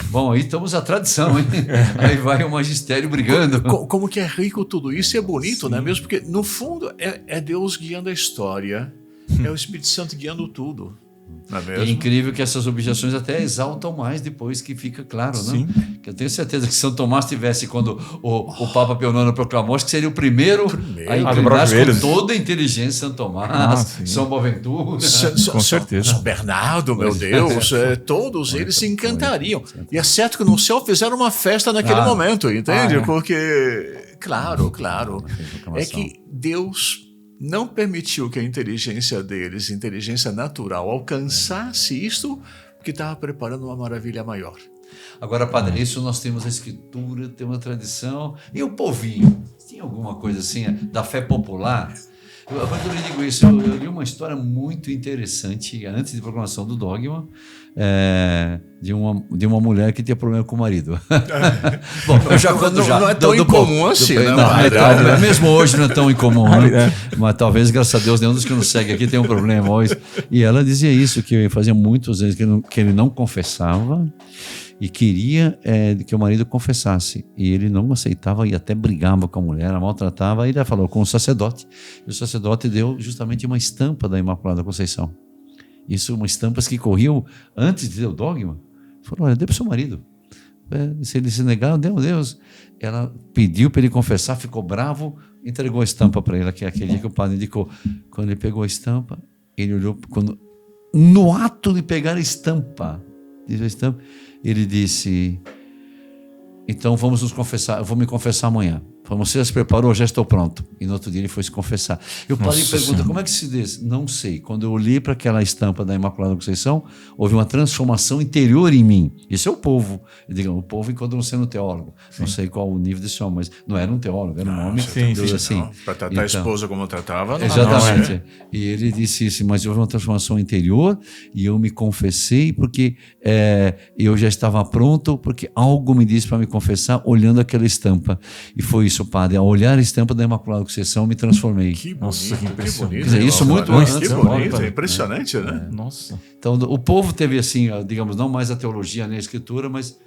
Bom, aí estamos a tradição, hein? Aí vai o magistério brigando. Como que é rico tudo isso, é bonito, não é mesmo? Porque, no fundo, é Deus guiando a história, é o Espírito Santo guiando tudo. Não é mesmo? É incrível que essas objeções até exaltam mais depois que fica claro, Sim. né? Que eu tenho certeza que São Tomás tivesse, quando o Papa Pio IX proclamou, acho que seria o primeiro a inclinar com toda a inteligência São Tomás, São Boaventura. Com certeza. São Bernardo, meu Deus, todos eles se encantariam. E é certo que no céu fizeram uma festa naquele momento, entende? Porque, claro, é que Deus não permitiu que a inteligência deles, inteligência natural, alcançasse isto, porque estava preparando uma maravilha maior. Agora, padre, isso nós temos a escritura, temos a tradição. E o povinho? Tinha alguma coisa assim da fé popular? Quando eu lhe digo isso, eu li uma história muito interessante, antes da proclamação do dogma, de uma mulher que tinha problema com o marido. Bom, não é tão incomum assim, né? Mesmo hoje não é tão incomum, né? Mas talvez, graças a Deus, nenhum dos que nos segue aqui tem um problema hoje. E ela dizia isso, que fazia muitos anos que ele não confessava e queria que o marido confessasse. E ele não aceitava e até brigava com a mulher, a maltratava. E ele falou com o sacerdote. E o sacerdote deu justamente uma estampa da Imaculada Conceição. Isso, umas estampas que corriam antes de ter o dogma. Falou, olha, dê para o seu marido. Se ele se negar, Deus. Ela pediu para ele confessar, ficou bravo, entregou a estampa para ele, que é aquele dia que o padre indicou. Quando ele pegou a estampa, ele olhou, no ato de pegar a estampa, ele disse, então vamos nos confessar, eu vou me confessar amanhã. Você já se preparou? Já estou pronto. E no outro dia ele foi se confessar. E o padre pergunta, como é que se diz? Não sei. Quando eu olhei para aquela estampa da Imaculada Conceição, houve uma transformação interior em mim. Isso é o povo. Eu digo, o povo enquanto não sendo teólogo. Sim. Não sei qual o nível desse homem, mas não era um teólogo, era um homem. Assim. Para tratar a esposa como tratava. Exatamente. Não. E ele disse isso, mas houve uma transformação interior e eu me confessei porque eu já estava pronto, porque algo me disse para me confessar olhando aquela estampa. E foi isso, padre. Ao olhar a estampa da Imaculada Conceição, me transformei. Que bonito. Nossa, que impressionante. Quer dizer, isso muito antes. Que bonito, é impressionante, né? Nossa. Então, o povo teve assim, digamos, não mais a teologia nem a escritura, mas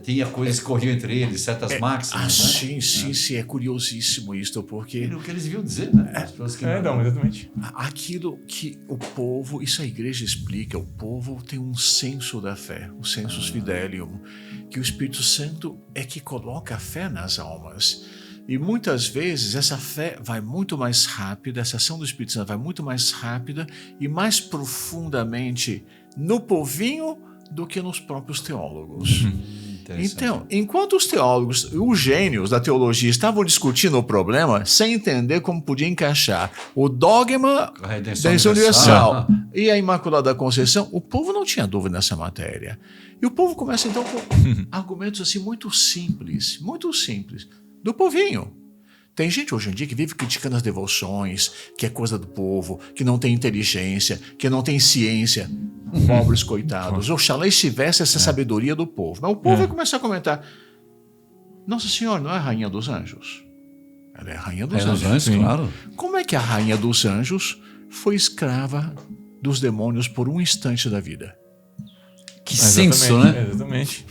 tinha coisas que corriam entre eles, certas máximas. Sim, é curiosíssimo isto, porque... O que eles deviam dizer, né? Exatamente. Aquilo que o povo, isso a igreja explica, o povo tem um senso da fé, o sensus fidelium, que o Espírito Santo é que coloca a fé nas almas. E muitas vezes essa fé vai muito mais rápida, essa ação do Espírito Santo vai muito mais rápida e mais profundamente no povinho do que nos próprios teólogos. Então, enquanto os teólogos, os gênios da teologia estavam discutindo o problema sem entender como podia encaixar o dogma da redenção universal e a Imaculada Conceição, o povo não tinha dúvida nessa matéria. E o povo começa então com argumentos assim muito simples, do povinho. Tem gente hoje em dia que vive criticando as devoções, que é coisa do povo, que não tem inteligência, que não tem ciência. Pobres coitados. Oxalá estivesse essa sabedoria do povo. Mas o povo vai começar a comentar, Nossa Senhora não é a rainha dos anjos? Ela é a rainha dos anjos. Claro. Como é que a rainha dos anjos foi escrava dos demônios por um instante da vida? Que senso, né? Exatamente.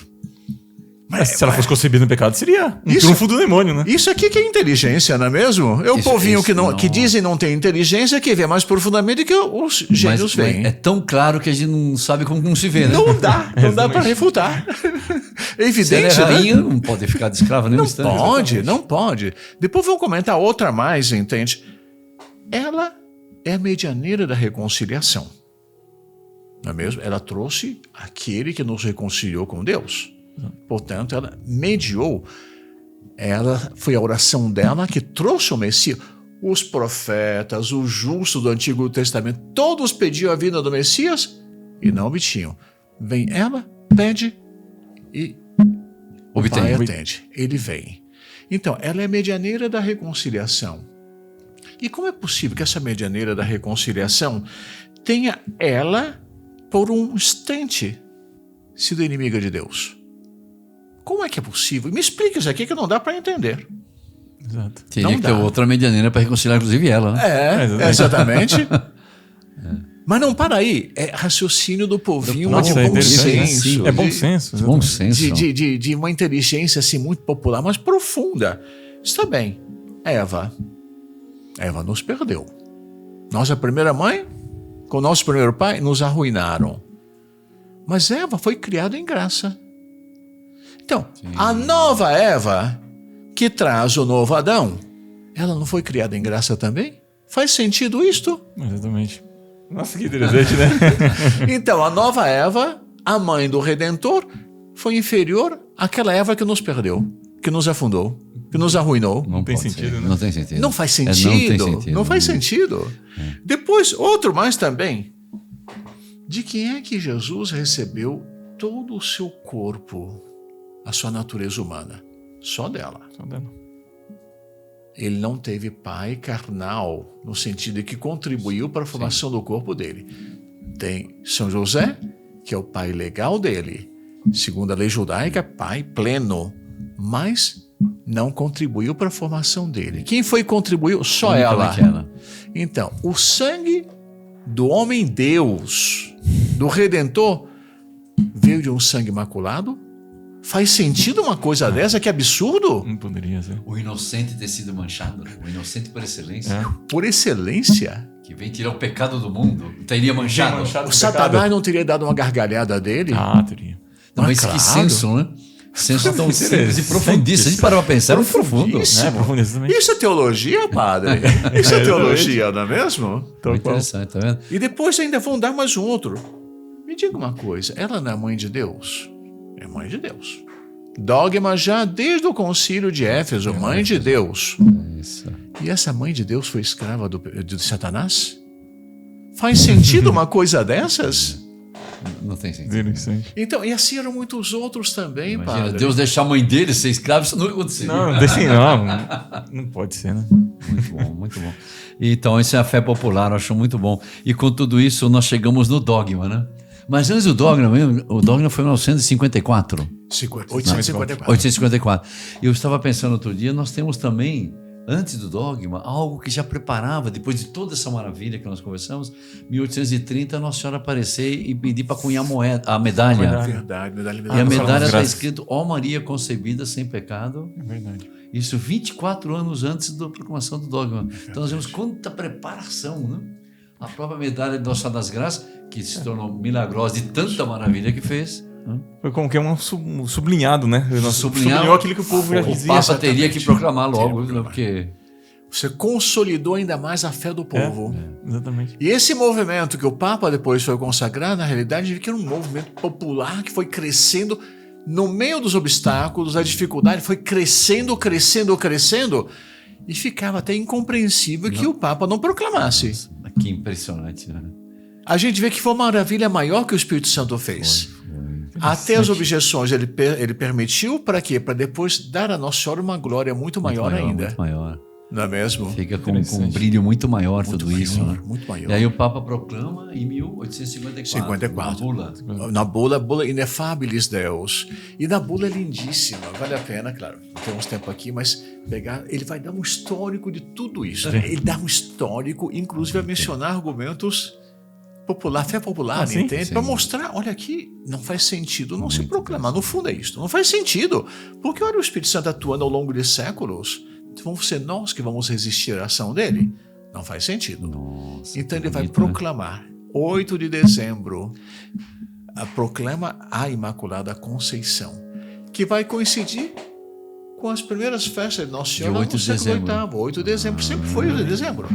Mas se ela fosse concebida no pecado, seria um trunfo do demônio, né? Isso aqui que é inteligência, não é mesmo? É o povinho que dizem não ter inteligência, que vê mais profundamente que os gênios veem. É tão claro que a gente não sabe como se vê, né? Não dá para refutar. É evidente, se ela é rainha, não pode ficar de escrava nem um instante. Não pode. Depois vamos comentar outra a mais, entende? Ela é a medianeira da reconciliação. Não é mesmo? Ela trouxe aquele que nos reconciliou com Deus. Portanto, ela mediou, foi a oração dela que trouxe o Messias. Os profetas, o justo do Antigo Testamento, todos pediam a vinda do Messias e não obtinham. Vem ela, pede e o Pai atende. Ele vem. Então, ela é medianeira da reconciliação. E como é possível que essa medianeira da reconciliação tenha ela, por um instante, sido inimiga de Deus? Como é que é possível? Me explica isso aqui que não dá para entender. Exato. Teria que ter outra medianeira para reconciliar, inclusive ela, né? Exatamente. Mas não, para aí. É raciocínio do povinho, Nossa, de é bom interessante. senso. É bom senso. Bom senso. De uma inteligência assim, muito popular, mas profunda. Está bem. Eva nos perdeu. Nossa primeira mãe, com nosso primeiro pai, nos arruinaram. Mas Eva foi criada em graça. Então, a nova Eva, que traz o novo Adão, ela não foi criada em graça também? Faz sentido isto? Exatamente. Nossa, que interessante, né? Então, a nova Eva, a mãe do Redentor, foi inferior àquela Eva que nos perdeu, que nos afundou, que nos arruinou. Não tem pode sentido, ser. né? Não tem sentido. Não faz Não tem sentido. sentido. Não faz sentido. Depois, outro mais também. De quem é que Jesus recebeu todo o seu corpo, a sua natureza humana? Só dela. Só dela. Ele não teve pai carnal, no sentido de que contribuiu para a formação do corpo dele. Tem São José, que é o pai legal dele. Segundo a lei judaica, pai pleno. Mas não contribuiu para a formação dele. Quem foi que contribuiu? Só ela. Então, o sangue do homem-deus, do Redentor, veio de um sangue imaculado? Faz sentido uma coisa dessa? Que absurdo! Não poderia ser. O inocente ter sido manchado, o inocente por excelência, Por excelência. que vem tirar o pecado do mundo, teria manchado. O Satanás não teria dado uma gargalhada dele? Teria. Não, mas claro. que senso, né? Senso tão simples e Interessante. profundíssimo. Se a gente parar pra pensar, é muito profundo. Profundíssimo. Profundíssimo também. Isso é teologia, padre? Isso é teologia, não é mesmo? Muito interessante, tá vendo? E depois ainda vão dar mais um outro. Me diga uma coisa, ela não é mãe de Deus? É mãe de Deus. Dogma já desde o concílio de Éfeso, mãe de Deus. Isso. E essa mãe de Deus foi escrava de Satanás? Faz sentido uma coisa dessas? Não tem sentido. Interessante. Então, e assim eram muitos outros também, Imagina, padre. Deus deixar a mãe dele ser escrava, isso não aconteceria. Não pode ser, né? Muito bom, muito bom. Então, isso é a fé popular, eu acho muito bom. E com tudo isso, nós chegamos no dogma, né? Mas antes do dogma mesmo, o dogma foi em 1954. 854. 854. Eu estava pensando outro dia, nós temos também, antes do dogma, algo que já preparava, depois de toda essa maravilha que nós conversamos, 1830, Nossa Senhora aparecer e pedir para cunhar a medalha. Verdade, medalha. E a medalha está graças. escrito, ó Maria concebida sem pecado. É verdade. Isso 24 anos antes da proclamação do dogma. Então nós vemos quanta preparação, né? A própria medalha de Nossa Senhora das Graças, que se tornou milagrosa de tanta maravilha que fez. Foi como que é um sublinhado, né? Sublinhou aquilo que o povo já O dizia. Papa teria que proclamar logo, Teria que proclamar. porque... Você consolidou ainda mais a fé do povo. Exatamente. E esse movimento que o Papa depois foi consagrar, na realidade, que era um movimento popular que foi crescendo no meio dos obstáculos, da dificuldade, foi crescendo, e ficava até incompreensível que o Papa não proclamasse. Que impressionante, né? A gente vê que foi uma maravilha maior que o Espírito Santo fez. Até as objeções ele permitiu para quê? Para depois dar a Nossa Senhora uma glória muito maior ainda. Muito maior. Não é mesmo? Fica com um brilho muito maior tudo isso, né? Muito maior. E aí o Papa proclama em 1854. Uma bula. Na bula Inefabilis Deus. E na bula é lindíssima, vale a pena, claro, não temos tempo aqui, mas ele vai dar um histórico de tudo isso. Ele dá um histórico, inclusive vai mencionar argumentos popular, fé popular, entende? Para mostrar, olha aqui, não faz sentido não se proclamar. No fundo é isso, não faz sentido. Porque olha o Espírito Santo atuando ao longo de séculos. Vamos ser nós que vamos resistir à ação dele? Não faz sentido. Nossa, então ele vai bonito, proclamar, 8 de dezembro, proclama a Imaculada Conceição, que vai coincidir com as primeiras festas de Nossa Senhora no século VIII. 8 de dezembro, sempre foi 8 de dezembro.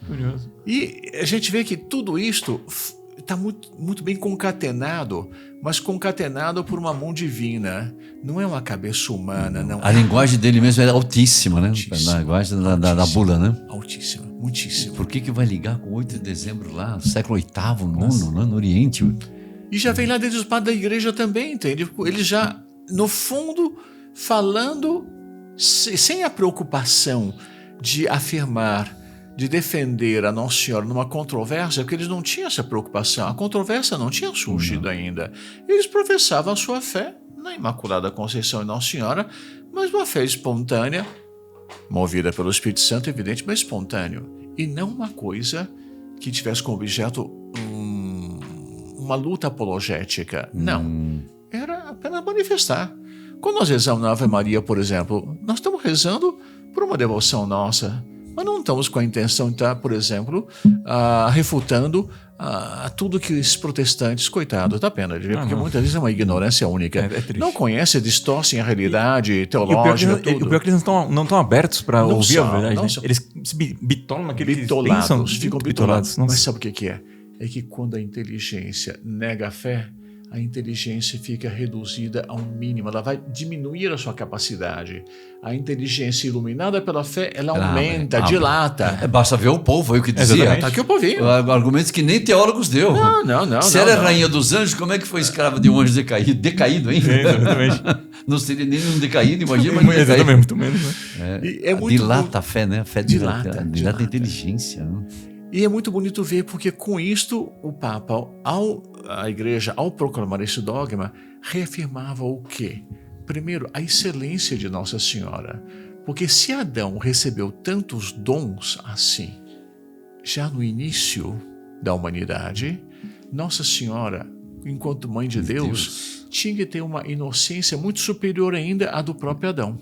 Curioso. E a gente vê que tudo isto está muito bem concatenado, mas concatenado por uma mão divina. Não é uma cabeça humana. Não. A linguagem dele mesmo é altíssima, né? Altíssima. A linguagem da bula, né? Altíssima, muitíssimo. Por que vai ligar com 8 de dezembro lá, século VIII, IX, né? No Oriente? E já vem lá desde os padres da igreja também, entende? Eles já, no fundo, falando sem a preocupação de afirmar, de defender a Nossa Senhora numa controvérsia, porque eles não tinham essa preocupação. A controvérsia não tinha surgido ainda. Eles professavam a sua fé na Imaculada Conceição de Nossa Senhora, mas uma fé espontânea, movida pelo Espírito Santo, evidente, mas espontâneo. E não uma coisa que tivesse como objeto uma luta apologética. Não. Era apenas manifestar. Quando nós rezamos na Ave Maria, por exemplo, nós estamos rezando por uma devoção nossa, mas não estamos com a intenção de estar, por exemplo, refutando tudo que os protestantes, coitado, dá pena de ver, porque muitas vezes é uma ignorância única. Não conhecem, distorcem a realidade teológica. O pior é que eles não estão abertos para ouvir a verdade. Né? Eles se bitolam naquele que eles pensam. Ficam bitolados. Mas sabe o que é? É que quando a inteligência nega a fé, a inteligência fica reduzida ao mínimo, ela vai diminuir a sua capacidade. A inteligência iluminada pela fé, ela aumenta, dilata. Basta ver o povo, aí o que dizia. Está aqui o povinho. Argumentos que nem teólogos deu. Não. Se ela é rainha dos anjos, como é que foi escrava de um anjo decaído? Decaído, hein? Exatamente. Não seria nem um decaído, imagina. Exatamente, muito menos. Né? Dilata a fé, né? A fé dilata a inteligência. Né? E é muito bonito ver, porque com isto o Papa, a Igreja, ao proclamar esse dogma, reafirmava o quê? Primeiro, a excelência de Nossa Senhora. Porque se Adão recebeu tantos dons assim, já no início da humanidade, Nossa Senhora, enquanto Mãe de Deus, tinha que ter uma inocência muito superior ainda à do próprio Adão.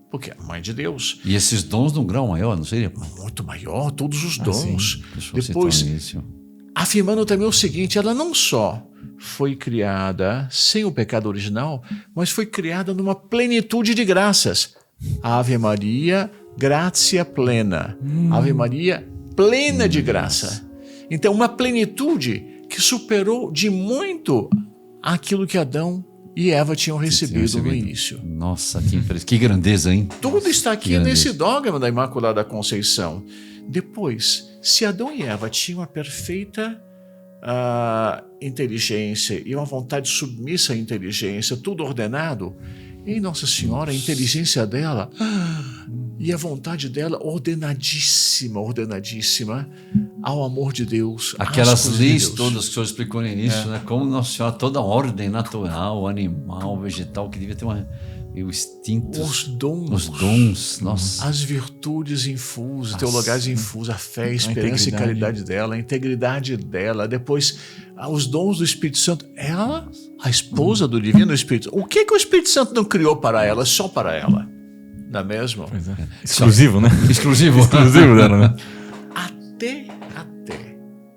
Porque a Mãe de Deus. E esses dons num grau maior, não seria? Muito maior, todos os dons. Depois, afirmando também o seguinte, ela não só foi criada sem o pecado original, mas foi criada numa plenitude de graças. Ave Maria, gratia plena. Ave Maria, plena de graça. Então, uma plenitude que superou de muito aquilo que Adão e Eva tinham recebido no início. Nossa, que grandeza, hein? Tudo está aqui nesse dogma da Imaculada Conceição. Depois, se Adão e Eva tinham a perfeita inteligência e uma vontade submissa à inteligência, tudo ordenado, em Nossa Senhora, a inteligência dela e a vontade dela ordenadíssima ao amor de Deus. Aquelas leis todas que o senhor explicou no início, né? Como Nossa Senhora, toda a ordem natural, animal, vegetal, que devia ter o instinto. Os dons, nossa. As virtudes infusas, teologais infusas, a fé, a esperança e caridade dela, a integridade dela, depois os dons do Espírito Santo. Ela, a esposa do Divino Espírito. O que o Espírito Santo não criou para ela, só para ela? Não é mesmo? Pois é. Exclusivo, né? Exclusivo dela, né? Até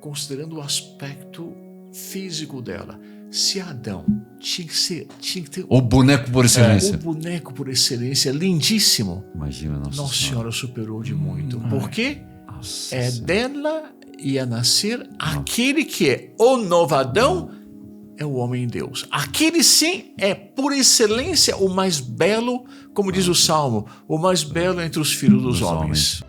considerando o aspecto físico dela. Se Adão tinha que ter o boneco por excelência. O boneco por excelência, lindíssimo. Imagina, Nossa Senhora superou de muito. Porque dela ia nascer aquele que é o novo Adão, é o homem Deus. Aquele sim é por excelência o mais belo, como diz o Salmo, o mais belo entre os filhos dos homens.